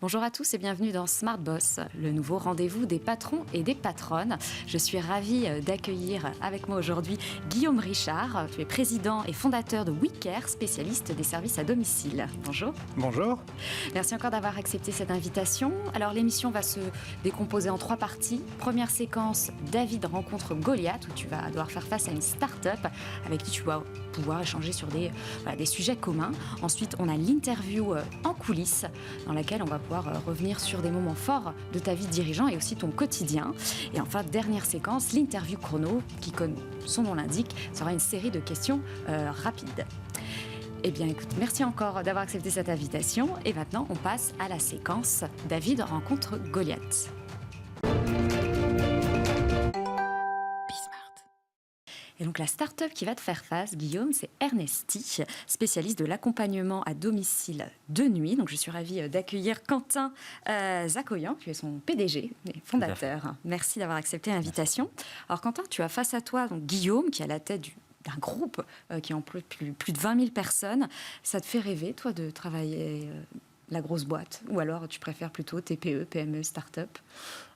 Bonjour à tous et bienvenue dans Smart Boss, le nouveau rendez-vous des patrons et des patronnes. Je suis ravie d'accueillir avec moi aujourd'hui Guillaume Richard. Tu es président et fondateur de WeCare, spécialiste des services à domicile. Bonjour. Bonjour. Merci encore d'avoir accepté cette invitation. Alors l'émission va se décomposer en 3 parties. Première séquence, David rencontre Goliath, où tu vas devoir faire face à une start-up avec qui tu vas pouvoir échanger sur des sujets communs. Ensuite, on a l'interview en coulisses, dans laquelle on va pouvoir revenir sur des moments forts de ta vie de dirigeant et aussi ton quotidien. Et enfin, dernière séquence, l'interview chrono, qui, comme son nom l'indique, sera une série de questions rapides. Eh bien, écoute, merci encore d'avoir accepté cette invitation. Et maintenant, on passe à la séquence David rencontre Goliath. Et donc la start-up qui va te faire face, Guillaume, c'est Ernesti, spécialiste de l'accompagnement à domicile de nuit. Donc je suis ravie d'accueillir Quentin Zakoyan, qui est son PDG et fondateur. Merci d'avoir accepté l'invitation. Alors Quentin, tu as face à toi donc, Guillaume, qui est à la tête d'un groupe qui emploie plus de 20 000 personnes. Ça te fait rêver, toi, de travailler la grosse boîte? Ou alors tu préfères plutôt TPE, PME, start-up?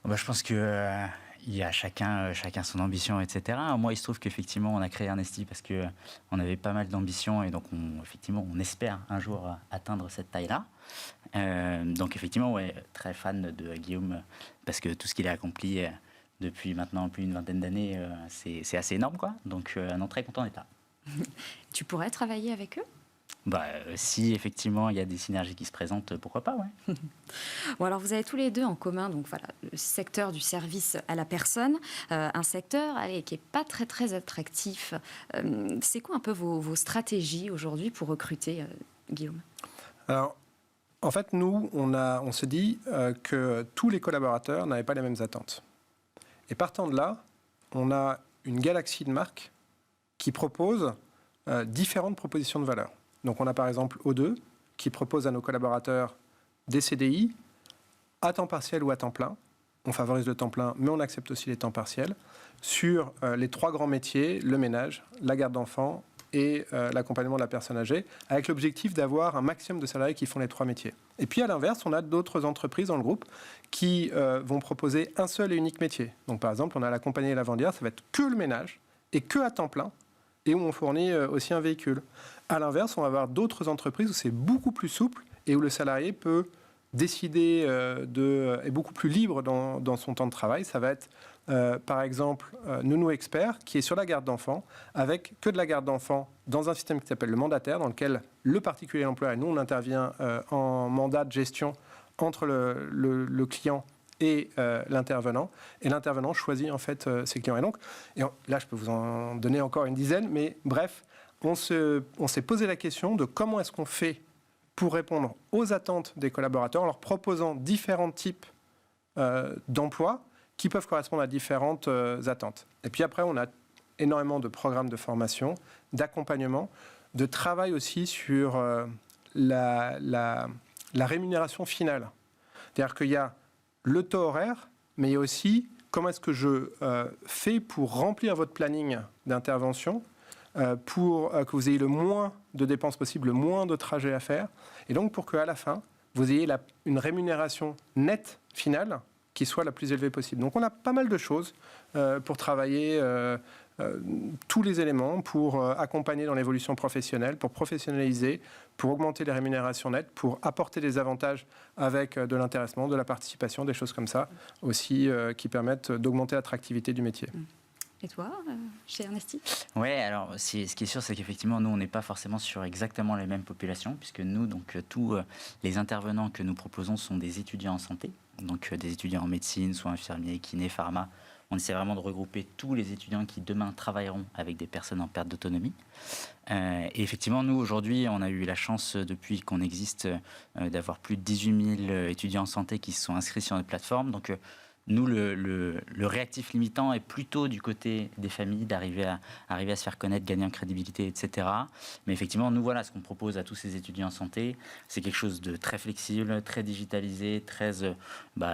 Je pense que... il y a chacun son ambition, etc. Moi, il se trouve qu'effectivement, on a créé Ernesti parce qu'on avait pas mal d'ambition et donc, on espère un jour atteindre cette taille-là. Donc, effectivement, ouais, très fan de Guillaume parce que tout ce qu'il a accompli depuis maintenant plus d'une vingtaine d'années, c'est assez énorme, quoi. Donc, non, très content d'être là. Tu pourrais travailler avec eux? Si effectivement il y a des synergies qui se présentent, pourquoi pas, ouais. Bon, alors vous avez tous les deux en commun donc voilà, le secteur du service à la personne, un secteur qui n'est pas très très attractif. C'est quoi un peu vos stratégies aujourd'hui pour recruter, Guillaume? Alors, en fait, nous, on se dit que tous les collaborateurs n'avaient pas les mêmes attentes. Et partant de là, on a une galaxie de marques qui proposent différentes propositions de valeur. Donc on a par exemple O2 qui propose à nos collaborateurs des CDI à temps partiel ou à temps plein. On favorise le temps plein, mais on accepte aussi les temps partiels sur les 3 grands métiers, le ménage, la garde d'enfants et l'accompagnement de la personne âgée, avec l'objectif d'avoir un maximum de salariés qui font les 3 métiers. Et puis à l'inverse, on a d'autres entreprises dans le groupe qui vont proposer un seul et unique métier. Donc par exemple, on a la compagnie Lavandière, ça va être que le ménage et que à temps plein, et où on fournit aussi un véhicule. À l'inverse, on va avoir d'autres entreprises où c'est beaucoup plus souple et où le salarié peut décider est beaucoup plus libre dans son temps de travail. Ça va être, par exemple, Nounou Expert, qui est sur la garde d'enfants, avec que de la garde d'enfants dans un système qui s'appelle le mandataire, dans lequel le particulier et l'employeur, et nous, on intervient en mandat de gestion entre le client et l'intervenant. Et l'intervenant choisit en fait ses clients. Là, je peux vous en donner encore une dizaine, mais bref, on s'est posé la question de comment est-ce qu'on fait pour répondre aux attentes des collaborateurs en leur proposant différents types d'emplois qui peuvent correspondre à différentes attentes. Et puis après, on a énormément de programmes de formation, d'accompagnement, de travail aussi sur la rémunération finale. C'est-à-dire qu'il y a le taux horaire, mais il y a aussi comment est-ce que je fais pour remplir votre planning d'intervention pour que vous ayez le moins de dépenses possible, le moins de trajets à faire, et donc pour qu'à la fin, vous ayez une rémunération nette finale qui soit la plus élevée possible. Donc on a pas mal de choses pour travailler tous les éléments, pour accompagner dans l'évolution professionnelle, pour professionnaliser, pour augmenter les rémunérations nettes, pour apporter des avantages avec de l'intéressement, de la participation, des choses comme ça aussi qui permettent d'augmenter l'attractivité du métier. Et toi, chez Ernesti? Oui, alors ce qui est sûr, c'est qu'effectivement, nous, on n'est pas forcément sur exactement les mêmes populations, puisque nous, donc, tous les intervenants que nous proposons sont des étudiants en santé, donc des étudiants en médecine, soit infirmiers, kinés, pharma. On essaie vraiment de regrouper tous les étudiants qui, demain, travailleront avec des personnes en perte d'autonomie. Et effectivement, nous, aujourd'hui, on a eu la chance, depuis qu'on existe, d'avoir plus de 18 000 étudiants en santé qui se sont inscrits sur notre plateforme. Donc, nous, le réactif limitant est plutôt du côté des familles, d'arriver à se faire connaître, gagner en crédibilité, etc. Mais effectivement, nous, voilà, ce qu'on propose à tous ces étudiants en santé, c'est quelque chose de très flexible, très digitalisé, très,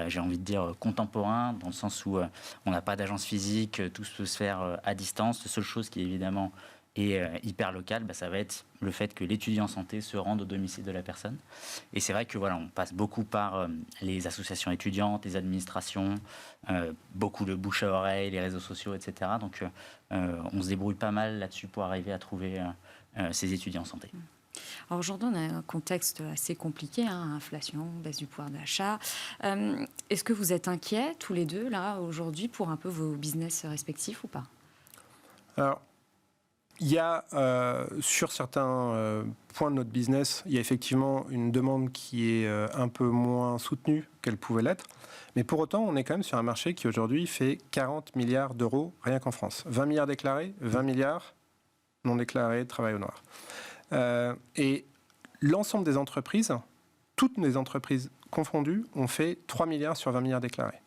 j'ai envie de dire, contemporain, dans le sens où on n'a pas d'agence physique, tout peut se faire à distance. La seule chose qui, évidemment, est hyper locale, ça va être le fait que l'étudiant en santé se rende au domicile de la personne. Et c'est vrai que voilà, on passe beaucoup par les associations étudiantes, les administrations, beaucoup le bouche à oreille, les réseaux sociaux, etc. Donc on se débrouille pas mal là-dessus pour arriver à trouver ces étudiants en santé. Alors aujourd'hui, on a un contexte assez compliqué, inflation, baisse du pouvoir d'achat. Est-ce que vous êtes inquiets tous les deux, là, aujourd'hui, pour un peu vos business respectifs ou pas? Alors, il y a, sur certains points de notre business, il y a effectivement une demande qui est un peu moins soutenue qu'elle pouvait l'être. Mais pour autant, on est quand même sur un marché qui aujourd'hui fait 40 milliards d'euros rien qu'en France. 20 milliards déclarés, 20 milliards non déclarés, travail au noir. Et l'ensemble des entreprises, toutes les entreprises confondues, ont fait 3 milliards sur 20 milliards déclarés.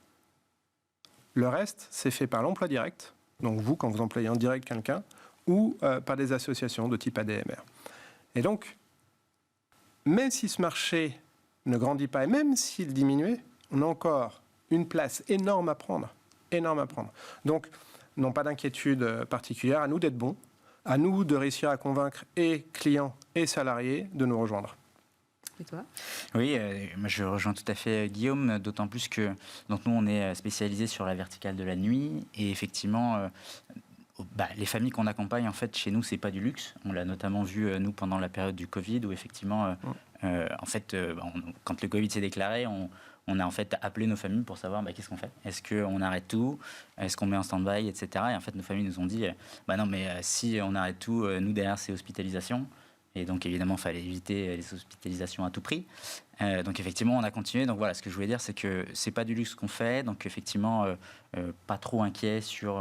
Le reste, c'est fait par l'emploi direct. Donc vous, quand vous employez en direct quelqu'un, ou par des associations de type ADMR. Et donc, même si ce marché ne grandit pas, et même s'il diminuait, on a encore une place énorme à prendre. Énorme à prendre. Donc, non pas d'inquiétude particulière, à nous d'être bons, à nous de réussir à convaincre et clients et salariés de nous rejoindre. Et toi ? Oui, je rejoins tout à fait Guillaume, d'autant plus que donc nous, on est spécialisé sur la verticale de la nuit, et effectivement... les familles qu'on accompagne, en fait, chez nous, c'est pas du luxe. On l'a notamment vu, nous, pendant la période du Covid, où effectivement, quand le Covid s'est déclaré, on a en fait appelé nos familles pour savoir qu'est-ce qu'on fait. Est-ce qu'on arrête tout? Est-ce qu'on met en stand-by, etc. Et en fait, nos familles nous ont dit, non, mais si on arrête tout, nous, derrière, c'est hospitalisation. Et donc, évidemment, il fallait éviter les hospitalisations à tout prix. Donc, effectivement, on a continué. Donc, voilà, ce que je voulais dire, c'est que c'est pas du luxe qu'on fait. Donc, effectivement, pas trop inquiet sur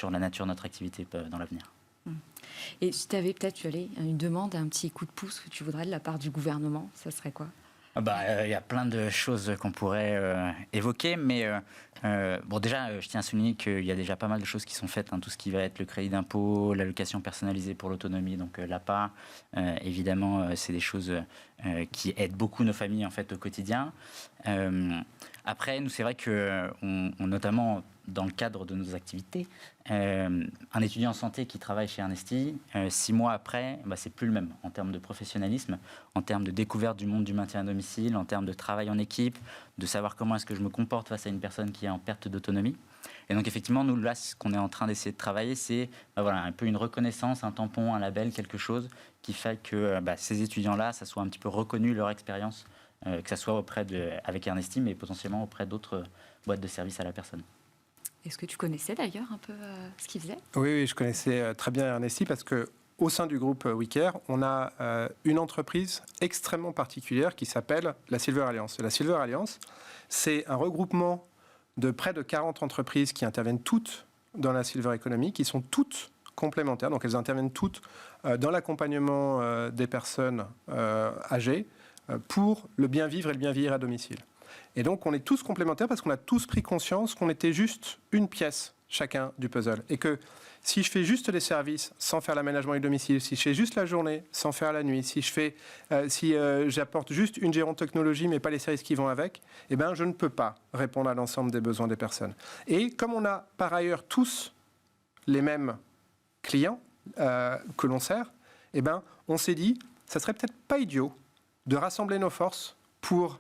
la nature de notre activité dans l'avenir. Et si tu avais peut-être une demande, un petit coup de pouce que tu voudrais de la part du gouvernement, ça serait quoi? Y a plein de choses qu'on pourrait évoquer, mais déjà, je tiens à souligner qu'il y a déjà pas mal de choses qui sont faites, tout ce qui va être le crédit d'impôt, l'allocation personnalisée pour l'autonomie, donc l'APA, évidemment, c'est des choses qui aident beaucoup nos familles en fait au quotidien. Après, nous, c'est vrai que, notamment dans le cadre de nos activités, un étudiant en santé qui travaille chez Ernesti, 6 mois après, c'est plus le même en termes de professionnalisme, en termes de découverte du monde du maintien à domicile, en termes de travail en équipe, de savoir comment est-ce que je me comporte face à une personne qui est en perte d'autonomie. Et donc, effectivement, nous, là, ce qu'on est en train d'essayer de travailler, c'est un peu une reconnaissance, un tampon, un label, quelque chose qui fait que ces étudiants-là, ça soit un petit peu reconnu leur expérience, que ça soit avec Ernesti, mais potentiellement auprès d'autres boîtes de services à la personne. Est-ce que tu connaissais d'ailleurs un peu ce qu'ils faisaient? Oui, je connaissais très bien Ernesti parce qu'au sein du groupe WeCare, on a une entreprise extrêmement particulière qui s'appelle la Silver Alliance. Et la Silver Alliance, c'est un regroupement de près de 40 entreprises qui interviennent toutes dans la Silver Economy, qui sont toutes complémentaires. Donc elles interviennent toutes dans l'accompagnement des personnes âgées pour le bien vivre et le bien vieillir à domicile. Et donc, on est tous complémentaires parce qu'on a tous pris conscience qu'on était juste une pièce chacun du puzzle. Et que si je fais juste les services sans faire l'aménagement du domicile, si je fais juste la journée sans faire la nuit, si j'apporte juste une gérontechnologie mais pas les services qui vont avec, je ne peux pas répondre à l'ensemble des besoins des personnes. Et comme on a par ailleurs tous les mêmes clients que l'on sert, on s'est dit, ça serait peut-être pas idiot de rassembler nos forces pour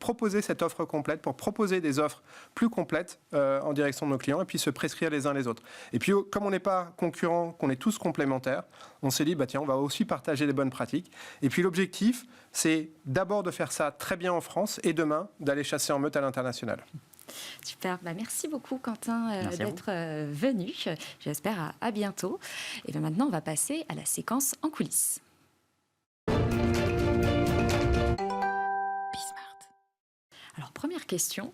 proposer cette offre complète, pour proposer des offres plus complètes en direction de nos clients et puis se prescrire les uns les autres. Et puis, comme on n'est pas concurrents, qu'on est tous complémentaires, on s'est dit, tiens, on va aussi partager les bonnes pratiques. Et puis, l'objectif, c'est d'abord de faire ça très bien en France et demain, d'aller chasser en meute à l'international. Super, merci beaucoup Quentin d'être venu. J'espère à bientôt. Et maintenant, on va passer à la séquence en coulisses. Alors, première question,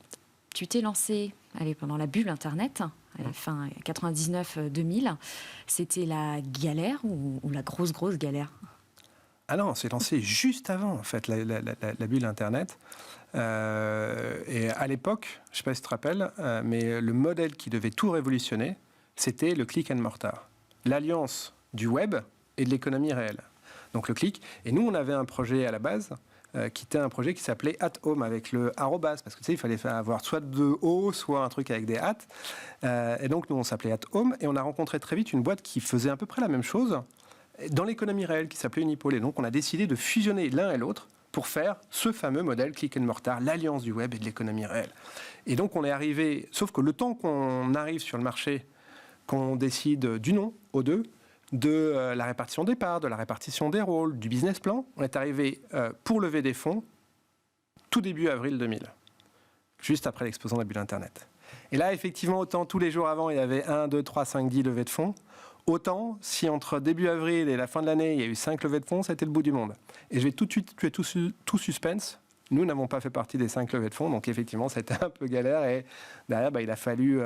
tu t'es lancé pendant la bulle Internet, à la fin 99-2000. C'était la galère ou la grosse galère? Ah non, on s'est lancé juste avant, en fait, la bulle Internet. Et à l'époque, je ne sais pas si tu te rappelles, mais le modèle qui devait tout révolutionner, c'était le click and mortar. L'alliance du web et de l'économie réelle. Donc le click. Et nous, on avait un projet à la base qui était un projet qui s'appelait At Home avec le arrobas, parce que tu sais, il fallait avoir soit deux O, soit un truc avec des hâtes. Et donc nous, on s'appelait At Home et on a rencontré très vite une boîte qui faisait à peu près la même chose dans l'économie réelle qui s'appelait Unipol. Et donc on a décidé de fusionner l'un et l'autre pour faire ce fameux modèle click and mortar, l'alliance du web et de l'économie réelle. Et donc on est arrivé, sauf que le temps qu'on arrive sur le marché, qu'on décide du nom aux deux, de la répartition des parts, de la répartition des rôles, du business plan, on est arrivé pour lever des fonds tout début avril 2000, juste après l'explosion de la bulle Internet. Et là, effectivement, autant tous les jours avant, il y avait 1, 2, 3, 5, 10 levées de fonds, autant si entre début avril et la fin de l'année, il y a eu 5 levées de fonds, ça a été le bout du monde. Et je vais tout de suite tuer tout suspense. Nous n'avons pas fait partie des 5 levées de fonds, donc effectivement, ça a été un peu galère. Et derrière, il a fallu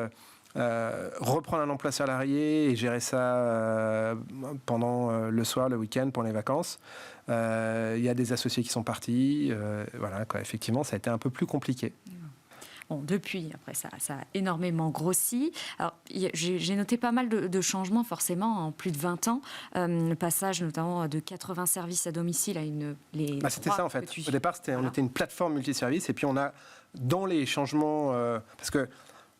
reprendre un emploi salarié et gérer ça pendant le soir, le week-end, pour les vacances. Il y a des associés qui sont partis. Voilà, quoi. Effectivement, ça a été un peu plus compliqué. Bon, depuis, après, ça a énormément grossi. Alors, j'ai noté pas mal de changements, forcément, en plus de 20 ans. Le passage, notamment, de 80 services à domicile à c'était ça, en fait. Au départ, on était une plateforme multiservice. Et puis, on a, dans les changements... parce que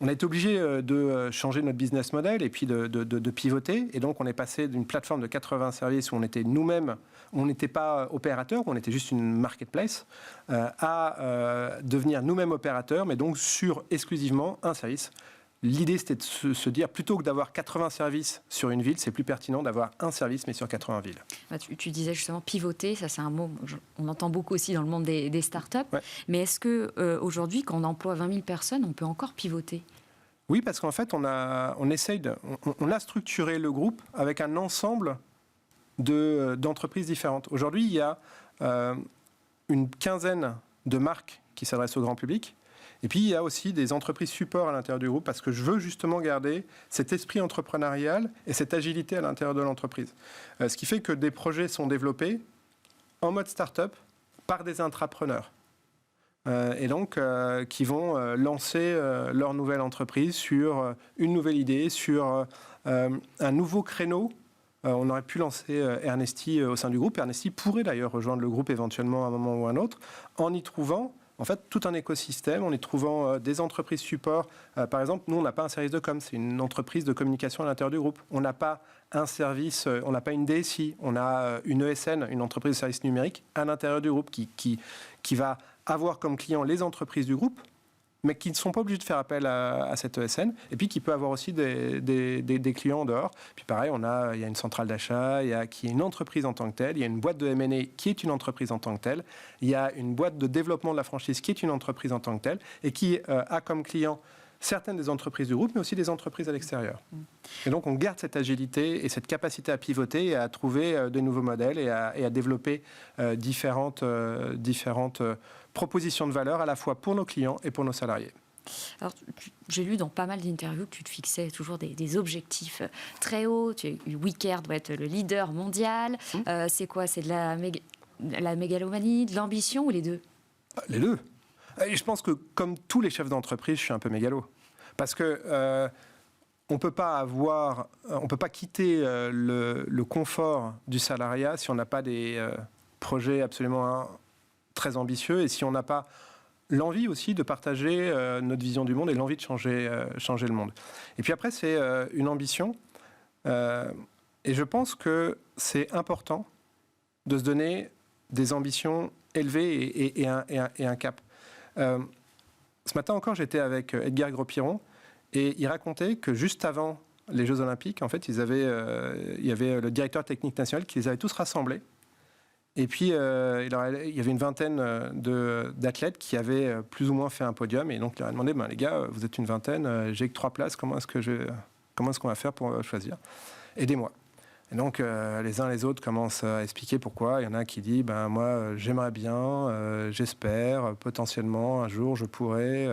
on a été obligé de changer notre business model et puis de pivoter. Et donc, on est passé d'une plateforme de 80 services où on était nous-mêmes, on n'était pas opérateur, on était juste une marketplace, à devenir nous-mêmes opérateurs, mais donc sur exclusivement un service. L'idée, c'était de se dire, plutôt que d'avoir 80 services sur une ville, c'est plus pertinent d'avoir un service, mais sur 80 villes. Tu disais justement pivoter, ça c'est un mot, on entend beaucoup aussi dans le monde des startups. Ouais. Mais est-ce qu'aujourd'hui, quand on emploie 20 000 personnes, on peut encore pivoter ? Oui, parce qu'en fait, on a structuré le groupe avec un ensemble d'entreprises différentes. Aujourd'hui, il y a une quinzaine de marques qui s'adressent au grand public. Et puis, il y a aussi des entreprises support à l'intérieur du groupe parce que je veux justement garder cet esprit entrepreneurial et cette agilité à l'intérieur de l'entreprise. Ce qui fait que des projets sont développés en mode start-up par des intrapreneurs. Et donc, qui vont lancer leur nouvelle entreprise sur une nouvelle idée, sur un nouveau créneau. On aurait pu lancer Ernesti au sein du groupe. Ernesti pourrait d'ailleurs rejoindre le groupe éventuellement à un moment ou à un autre, en y trouvant en fait tout un écosystème, en y trouvant des entreprises support. Par exemple, nous, on n'a pas un service de com, c'est une entreprise de communication à l'intérieur du groupe. On n'a pas un service, on n'a pas une DSI, on a une ESN, une entreprise de services numériques, à l'intérieur du groupe qui va avoir comme clients les entreprises du groupe, mais qui ne sont pas obligés de faire appel à cette ESN, et puis qui peut avoir aussi des clients en dehors. Puis pareil, il y a une centrale d'achat, qui est une entreprise en tant que telle, il y a une boîte de M&A qui est une entreprise en tant que telle, il y a une boîte de développement de la franchise qui est une entreprise en tant que telle, et qui a comme client certaines des entreprises du groupe, mais aussi des entreprises à l'extérieur. Et donc, on garde cette agilité et cette capacité à pivoter et à trouver de nouveaux modèles et à développer différentes propositions de valeur à la fois pour nos clients et pour nos salariés. Alors, j'ai lu dans pas mal d'interviews que tu te fixais toujours des objectifs très hauts. WeCare doit être le leader mondial. C'est quoi ? C'est de la mégalomanie, de l'ambition ou les deux ? Les deux. Et je pense que, comme tous les chefs d'entreprise, je suis un peu mégalo. Parce que on peut pas quitter le confort du salariat si on n'a pas des projets absolument très ambitieux et si on n'a pas l'envie aussi de partager notre vision du monde et l'envie de changer le monde. Et puis après, c'est une ambition. Et je pense que c'est important de se donner des ambitions élevées et un cap. Ce matin encore, j'étais avec Edgar Gros-Piron et il racontait que juste avant les Jeux Olympiques, en fait, il y avait le directeur technique national qui les avait tous rassemblés. Et puis, il y avait une vingtaine d'athlètes qui avaient plus ou moins fait un podium. Et donc, il leur a demandé, les gars, vous êtes une vingtaine, j'ai que 3 places, comment est-ce qu'on va faire pour choisir ? Aidez-moi. Et donc, les uns les autres commencent à expliquer pourquoi. Il y en a qui disent, moi, j'aimerais bien, j'espère, potentiellement, un jour, je pourrais.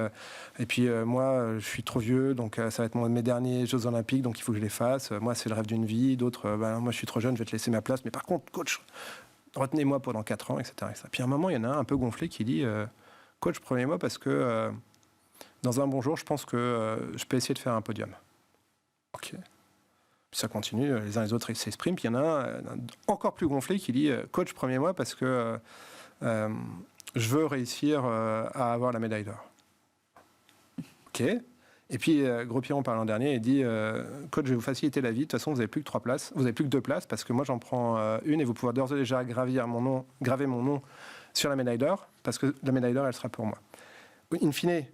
Et puis, moi, je suis trop vieux, donc ça va être mes derniers Jeux Olympiques, donc il faut que je les fasse. Moi, c'est le rêve d'une vie. D'autres, moi, je suis trop jeune, je vais te laisser ma place. Mais par contre, coach, retenez-moi pendant 4 ans, etc., etc. Puis à un moment, il y en a un peu gonflé qui dit coach, prenez-moi parce que dans un bon jour, je pense que je peux essayer de faire un podium. Ok. Puis ça continue, les uns les autres s'expriment. Puis il y en a un encore plus gonflé qui dit coach, prenez-moi parce que je veux réussir à avoir la médaille d'or. Ok. Et puis Gros Piron, par l'an dernier, il dit coach, je vais vous faciliter la vie. De toute façon, vous n'avez plus que 3 places. Vous n'avez plus que 2 places parce que moi, j'en prends une et vous pouvez d'ores et déjà graver mon nom sur la médaille d'or parce que la médaille d'or, elle sera pour moi. In fine,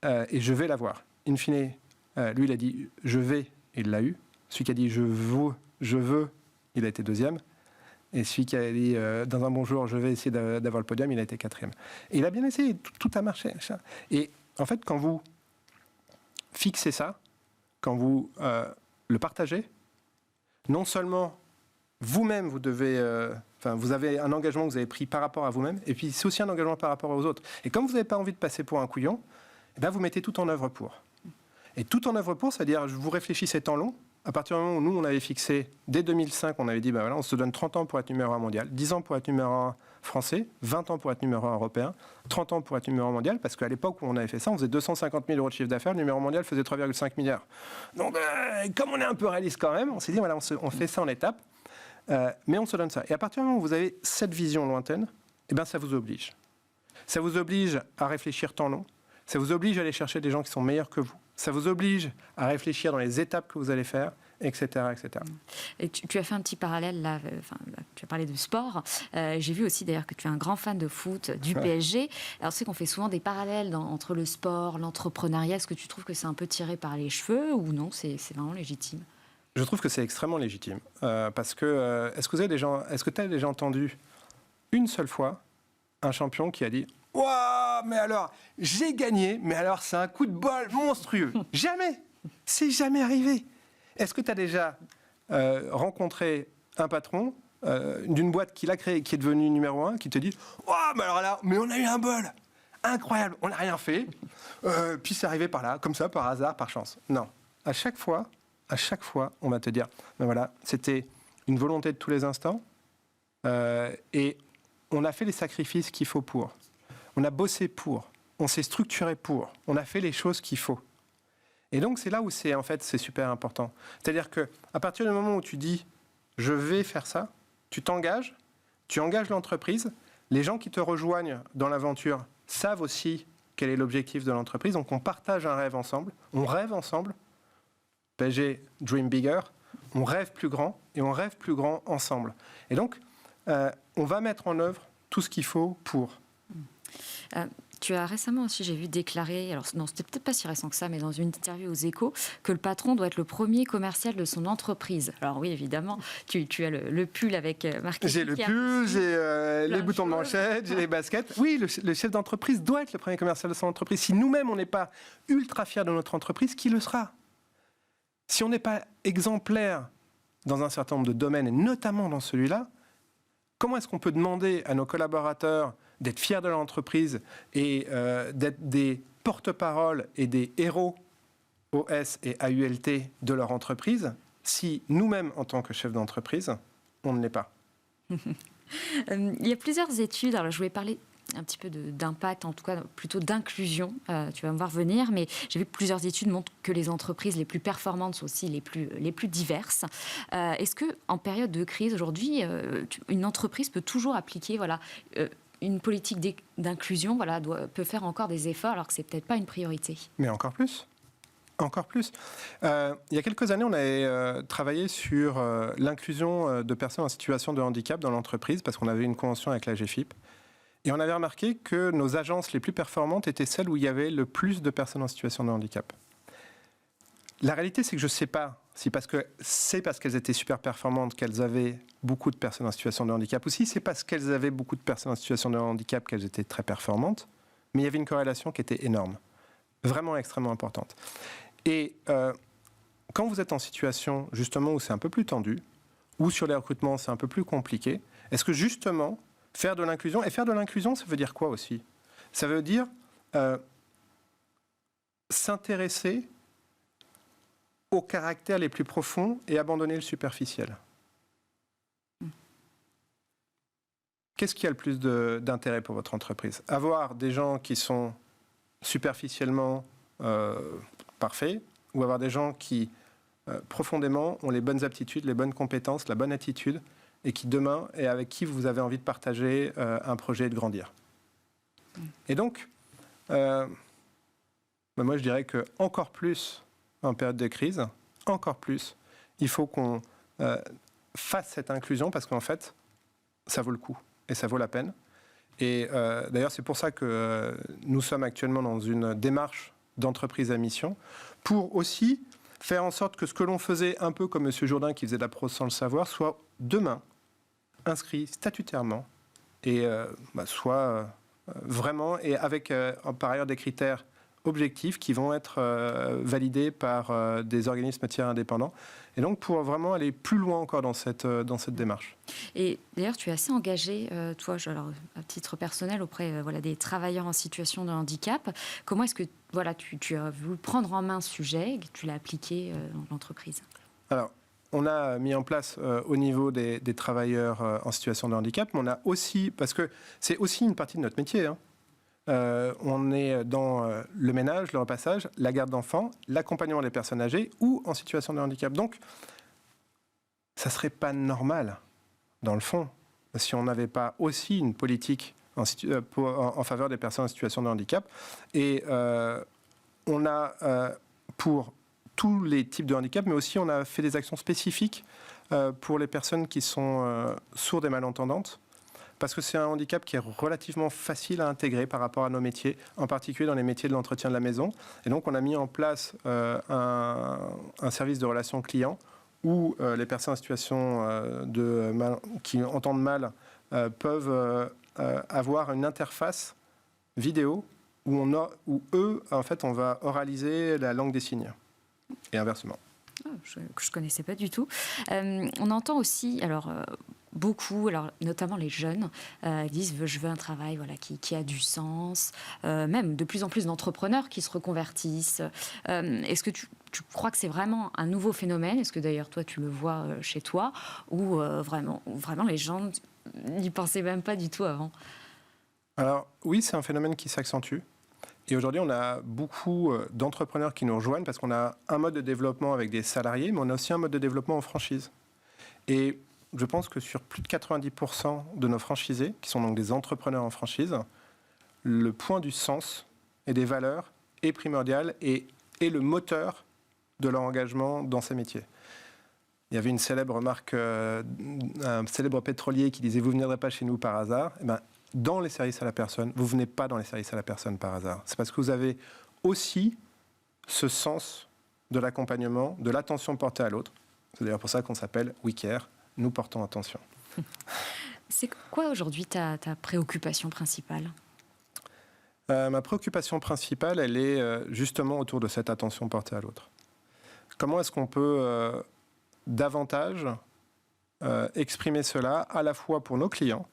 et je vais l'avoir. In fine, lui, il a dit je vais, et il l'a eu. Celui qui a dit je veux, il a été 2e. Et celui qui a dit dans un bon jour, je vais essayer d'avoir le podium, il a été 4e. Et il a bien essayé, tout a marché. Et en fait, quand vous fixez ça, quand vous le partagez, non seulement vous-même, vous devez, vous avez un engagement que vous avez pris par rapport à vous-même, et puis c'est aussi un engagement par rapport aux autres. Et comme vous n'avez pas envie de passer pour un couillon, eh bien, vous mettez tout en œuvre pour. Et tout en œuvre pour, c'est-à-dire vous réfléchissez temps long. À partir du moment où nous, on avait fixé, dès 2005, on avait dit, on se donne 30 ans pour être numéro 1 mondial, 10 ans pour être numéro 1 français, 20 ans pour être numéro 1 européen, 30 ans pour être numéro 1 mondial, parce qu'à l'époque où on avait fait ça, on faisait 250 000 euros de chiffre d'affaires, le numéro mondial faisait 3,5 milliards. Donc, comme on est un peu réaliste quand même, on s'est dit, on fait ça en étapes, mais on se donne ça. Et à partir du moment où vous avez cette vision lointaine, ça vous oblige. Ça vous oblige à réfléchir temps long, ça vous oblige à aller chercher des gens qui sont meilleurs que vous. Ça vous oblige à réfléchir dans les étapes que vous allez faire, etc. etc. Et tu as fait un petit parallèle, là, tu as parlé de sport. J'ai vu aussi d'ailleurs que tu es un grand fan de foot, du PSG. Alors c'est qu'on fait souvent des parallèles entre le sport, l'entrepreneuriat. Est-ce que tu trouves que c'est un peu tiré par les cheveux ou non, c'est vraiment légitime? Je trouve que c'est extrêmement légitime. Parce que, est-ce que tu as déjà entendu une seule fois un champion qui a dit « Waouh, mais alors, j'ai gagné, mais alors c'est un coup de bol monstrueux !» Jamais. C'est jamais arrivé. Est-ce que tu as déjà rencontré un patron d'une boîte qu'il a créée, qui est devenu numéro 1, qui te dit « Waouh, mais alors là, mais on a eu un bol incroyable, on n'a rien fait, puis c'est arrivé par là, comme ça, par hasard, par chance. » Non. À chaque fois, on va te dire « Ben voilà, c'était une volonté de tous les instants et on a fait les sacrifices qu'il faut pour. On a bossé pour, on s'est structuré pour, on a fait les choses qu'il faut. » Et donc, c'est là où c'est super important. C'est-à-dire qu'à partir du moment où tu dis « je vais faire ça », tu t'engages, tu engages l'entreprise, les gens qui te rejoignent dans l'aventure savent aussi quel est l'objectif de l'entreprise, donc on partage un rêve ensemble, on rêve ensemble, PSG Dream Bigger, on rêve plus grand et on rêve plus grand ensemble. Et donc, on va mettre en œuvre tout ce qu'il faut pour... Tu as récemment aussi, j'ai vu déclarer, alors non, c'était peut-être pas si récent que ça, mais dans une interview aux Échos, que le patron doit être le premier commercial de son entreprise. Alors oui, évidemment, tu as le pull avec marqué... J'ai le pull, j'ai les boutons de manchette, j'ai les baskets. Oui, le chef d'entreprise doit être le premier commercial de son entreprise. Si nous-mêmes, on n'est pas ultra fiers de notre entreprise, qui le sera? Si on n'est pas exemplaire dans un certain nombre de domaines, et notamment dans celui-là, comment est-ce qu'on peut demander à nos collaborateurs d'être fiers de leur entreprise et d'être des porte-paroles et des héros OS et AULT de leur entreprise si nous-mêmes, en tant que chef d'entreprise, on ne l'est pas? Il y a plusieurs études, alors je voulais parler un petit peu d'impact, en tout cas plutôt d'inclusion, tu vas me voir venir, mais j'ai vu que plusieurs études montrent que les entreprises les plus performantes sont aussi les plus diverses. Est-ce qu'en période de crise, aujourd'hui, une entreprise peut toujours appliquer une politique d'inclusion, peut faire encore des efforts alors que c'est peut-être pas une priorité? Mais encore plus. Encore plus. Il y a quelques années, on avait travaillé sur l'inclusion de personnes en situation de handicap dans l'entreprise parce qu'on avait une convention avec la GFIP. Et on avait remarqué que nos agences les plus performantes étaient celles où il y avait le plus de personnes en situation de handicap. La réalité, c'est que je ne sais pas si c'est parce qu'elles étaient super performantes qu'elles avaient beaucoup de personnes en situation de handicap, ou si c'est parce qu'elles avaient beaucoup de personnes en situation de handicap qu'elles étaient très performantes, mais il y avait une corrélation qui était énorme, vraiment extrêmement importante. Et quand vous êtes en situation justement où c'est un peu plus tendu, ou sur les recrutements c'est un peu plus compliqué, est-ce que justement faire de l'inclusion, et faire de l'inclusion ça veut dire quoi aussi? Ça veut dire s'intéresser aux caractères les plus profonds et abandonner le superficiel. qu'est-ce qui a le plus d'intérêt pour votre entreprise? Avoir des gens qui sont superficiellement parfaits, ou avoir des gens qui, profondément, ont les bonnes aptitudes, les bonnes compétences, la bonne attitude, et qui demain, et avec qui vous avez envie de partager un projet et de grandir. Et donc, moi je dirais que encore plus en période de crise, encore plus, il faut qu'on fasse cette inclusion parce qu'en fait, ça vaut le coup et ça vaut la peine. Et d'ailleurs, c'est pour ça que nous sommes actuellement dans une démarche d'entreprise à mission pour aussi faire en sorte que ce que l'on faisait un peu comme M. Jourdain qui faisait de la prose sans le savoir soit demain inscrit statutairement et soit vraiment et avec par ailleurs des critères objectifs qui vont être validés par des organismes tiers indépendants. Et donc, pour vraiment aller plus loin encore dans cette démarche. Et d'ailleurs, tu es assez engagé, toi, alors, à titre personnel, auprès des travailleurs en situation de handicap. Comment est-ce que tu as voulu prendre en main ce sujet et que tu l'as appliqué dans l'entreprise? Alors, on a mis en place au niveau des travailleurs en situation de handicap, mais on a aussi, parce que c'est aussi une partie de notre métier, hein. On est dans le ménage, le repassage, la garde d'enfants, l'accompagnement des personnes âgées ou en situation de handicap. Donc, ça ne serait pas normal, dans le fond, si on n'avait pas aussi une politique en faveur des personnes en situation de handicap. Et on a, pour tous les types de handicap, mais aussi on a fait des actions spécifiques pour les personnes qui sont sourdes et malentendantes. Parce que c'est un handicap qui est relativement facile à intégrer par rapport à nos métiers, en particulier dans les métiers de l'entretien de la maison. Et donc, on a mis en place un service de relations clients où les personnes en situation qui entendent mal peuvent avoir une interface vidéo où eux, en fait, on va oraliser la langue des signes et inversement. Je ne connaissais pas du tout. On entend aussi, beaucoup, notamment les jeunes, disent je veux un travail qui a du sens, même de plus en plus d'entrepreneurs qui se reconvertissent. Est-ce que tu crois que c'est vraiment un nouveau phénomène? Est-ce que d'ailleurs toi tu le vois chez toi ou vraiment les gens n'y pensaient même pas du tout avant? Alors oui, c'est un phénomène qui s'accentue. Et aujourd'hui, on a beaucoup d'entrepreneurs qui nous rejoignent parce qu'on a un mode de développement avec des salariés, mais on a aussi un mode de développement en franchise. Et je pense que sur plus de 90% de nos franchisés, qui sont donc des entrepreneurs en franchise, le point du sens et des valeurs est primordial et est le moteur de leur engagement dans ces métiers. Il y avait une célèbre marque, un célèbre pétrolier qui disait « Vous ne viendrez pas chez nous par hasard ». Dans les services à la personne, vous ne venez pas dans les services à la personne par hasard. C'est parce que vous avez aussi ce sens de l'accompagnement, de l'attention portée à l'autre. C'est d'ailleurs pour ça qu'on s'appelle We Care, nous portons attention. C'est quoi aujourd'hui ta préoccupation principale? Ma préoccupation principale, elle est justement autour de cette attention portée à l'autre. Comment est-ce qu'on peut davantage exprimer cela à la fois pour nos clients,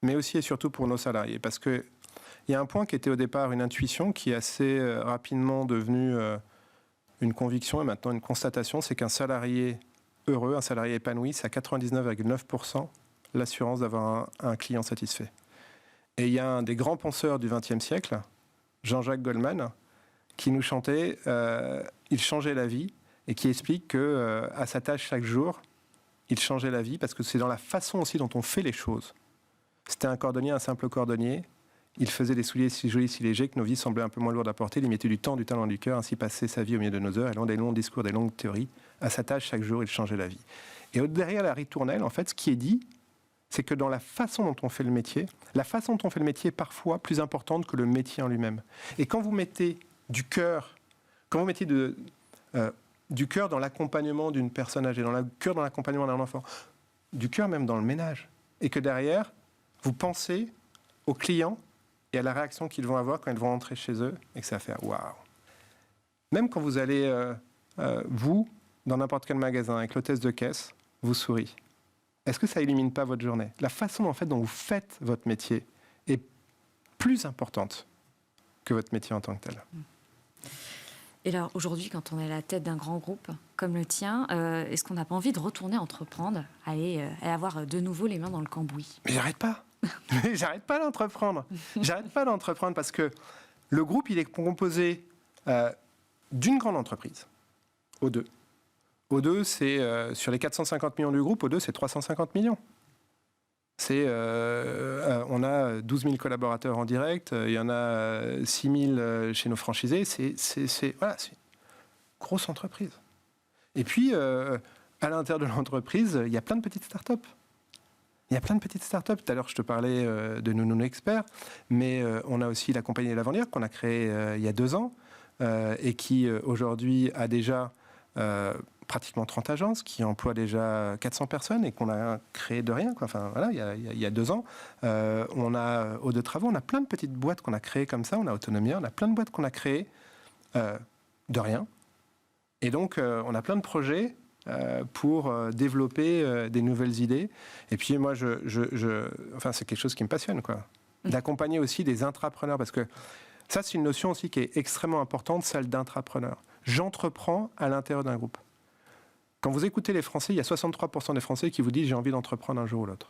mais aussi et surtout pour nos salariés. Parce qu'il y a un point qui était au départ une intuition, qui est assez rapidement devenu une conviction et maintenant une constatation, c'est qu'un salarié heureux, un salarié épanoui, c'est à 99,9% l'assurance d'avoir un client satisfait. Et il y a un des grands penseurs du XXe siècle, Jean-Jacques Goldman, qui nous chantait « Il changeait la vie » et qui explique qu'à sa tâche chaque jour, il changeait la vie parce que c'est dans la façon aussi dont on fait les choses. C'était un cordonnier, un simple cordonnier. Il faisait des souliers si jolis, si légers que nos vies semblaient un peu moins lourdes à porter. Il y mettait du temps, du talent, du cœur. Ainsi passait sa vie au milieu de nos heures. Et loin des longs discours, des longues théories, à sa tâche, chaque jour, il changeait la vie. Et derrière la ritournelle, en fait, ce qui est dit, c'est que dans la façon dont on fait le métier, la façon dont on fait le métier est parfois plus importante que le métier en lui-même. Et quand vous mettez du cœur, quand vous mettez du cœur dans l'accompagnement d'une personne âgée, dans le cœur dans l'accompagnement d'un enfant, du cœur même dans le ménage, et que derrière, vous pensez aux clients et à la réaction qu'ils vont avoir quand ils vont rentrer chez eux et que ça va faire waouh. Même quand vous allez, vous, dans n'importe quel magasin avec l'hôtesse de caisse, vous souriez. Est-ce que ça illumine pas votre journée? La façon en fait dont vous faites votre métier est plus importante que votre métier en tant que tel. Et alors aujourd'hui, quand on est à la tête d'un grand groupe comme le tien, est-ce qu'on n'a pas envie de retourner entreprendre, aller avoir de nouveau les mains dans le cambouis? Mais j'arrête pas. Mais j'arrête pas d'entreprendre. J'arrête pas d'entreprendre parce que le groupe, il est composé d'une grande entreprise, O2. O2, c'est sur les 450 millions du groupe, O2, c'est 350 millions. On a 12 000 collaborateurs en direct, il y en a 6 000 chez nos franchisés. C'est une grosse entreprise. Et puis, à l'intérieur de l'entreprise, il y a plein de petites startups. Il y a plein de petites startups. Tout à l'heure, je te parlais de Nounou Expert, mais on a aussi la compagnie Lavandière qu'on a créée il y a 2 ans et qui aujourd'hui a déjà pratiquement 30 agences, qui emploient déjà 400 personnes et qu'on a créé de rien, quoi. Enfin, voilà, il y a 2 ans. On a O2 Travaux, on a plein de petites boîtes qu'on a créées comme ça. On a Autonomia, on a plein de boîtes qu'on a créées de rien. Et donc, on a plein de projets pour développer des nouvelles idées. Et puis moi, enfin, c'est quelque chose qui me passionne, quoi. D'accompagner aussi des intrapreneurs, parce que ça, c'est une notion aussi qui est extrêmement importante, celle d'intrapreneur. J'entreprends à l'intérieur d'un groupe. Quand vous écoutez les Français, il y a 63% des Français qui vous disent « j'ai envie d'entreprendre un jour ou l'autre ».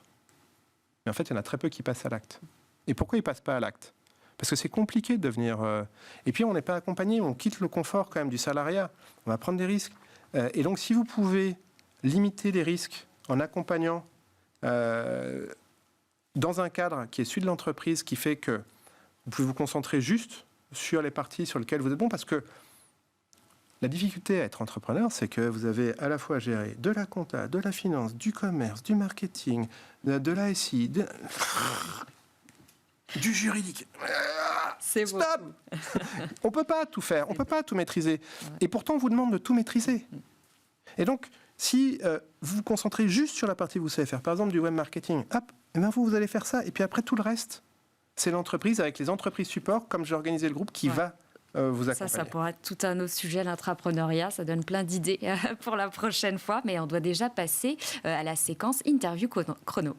Mais en fait, il y en a très peu qui passent à l'acte. Et pourquoi ils ne passent pas à l'acte ? Parce que c'est compliqué de devenir... Et puis, on n'est pas accompagné, on quitte le confort quand même du salariat. On va prendre des risques. Et donc, si vous pouvez limiter les risques en accompagnant dans un cadre qui est celui de l'entreprise, qui fait que vous pouvez vous concentrer juste sur les parties sur lesquelles vous êtes bon, parce que la difficulté à être entrepreneur, c'est que vous avez à la fois à gérer de la compta, de la finance, du commerce, du marketing, de la SI, du juridique. C'est Stop. On ne peut pas tout faire, on ne peut pas tout maîtriser. Et pourtant, on vous demande de tout maîtriser. Et donc, si vous vous concentrez juste sur la partie que vous savez faire, par exemple du web marketing, hop, et bien vous allez faire ça. Et puis après, tout le reste, c'est l'entreprise avec les entreprises support, comme j'ai organisé le groupe, qui va vous accompagner. Ça pourrait être tout un autre sujet, l'entrepreneuriat. Ça donne plein d'idées pour la prochaine fois. Mais on doit déjà passer à la séquence interview chrono.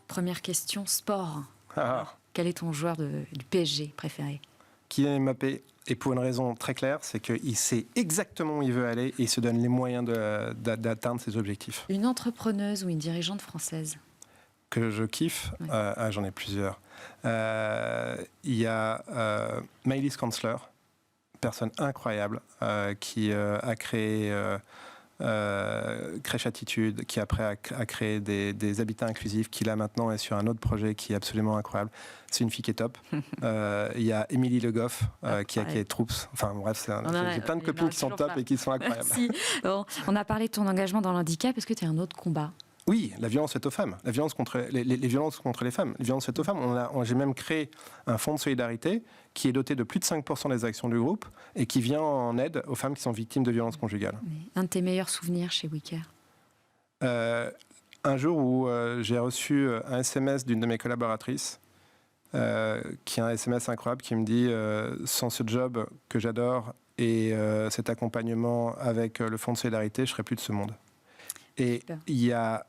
Première question, sport. Quel est ton joueur du PSG préféré ? Kylian Mbappé. Et pour une raison très claire, c'est qu'il sait exactement où il veut aller et il se donne les moyens d'atteindre ses objectifs. Une entrepreneuse ou une dirigeante française ? Que je kiffe, j'en ai plusieurs. Il y a Maëlys Kanzler, personne incroyable, qui a créé Crèche Attitude, qui après a créé des habitats inclusifs, qui là maintenant est sur un autre projet qui est absolument incroyable. C'est une fille qui est top. Il y a Émilie Le Goff, qui a créé Troops. Enfin bref, j'ai plein de copines qui sont top et qui sont incroyables. Merci. Bon, on a parlé de ton engagement dans l'handicap. Est-ce que tu as un autre combat ? Oui, la violence faite aux femmes, la violence contre les violences contre les femmes, les violences faites aux femmes. J'ai même créé un fonds de solidarité qui est doté de plus de 5% des actions du groupe et qui vient en aide aux femmes qui sont victimes de violences conjugales. Un de tes meilleurs souvenirs chez WeCare ? Un jour où j'ai reçu un SMS d'une de mes collaboratrices, qui est un SMS incroyable, qui me dit sans ce job que j'adore et cet accompagnement avec le fonds de solidarité, je serais plus de ce monde. Et il y a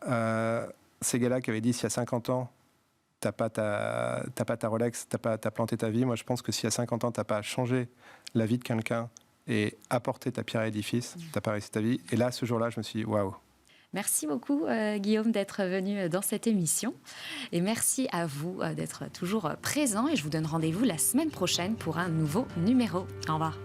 ces gars-là qui avaient dit, s'il y a 50 ans, t'as pas ta Rolex, t'as planté ta vie. Moi, je pense que s'il y a 50 ans, t'as pas changé la vie de quelqu'un et apporté ta pierre à l'édifice, t'as pas réussi ta vie. Et là, ce jour-là, je me suis dit, waouh. Merci beaucoup, Guillaume, d'être venu dans cette émission. Et merci à vous d'être toujours présent. Et je vous donne rendez-vous la semaine prochaine pour un nouveau numéro. Au revoir.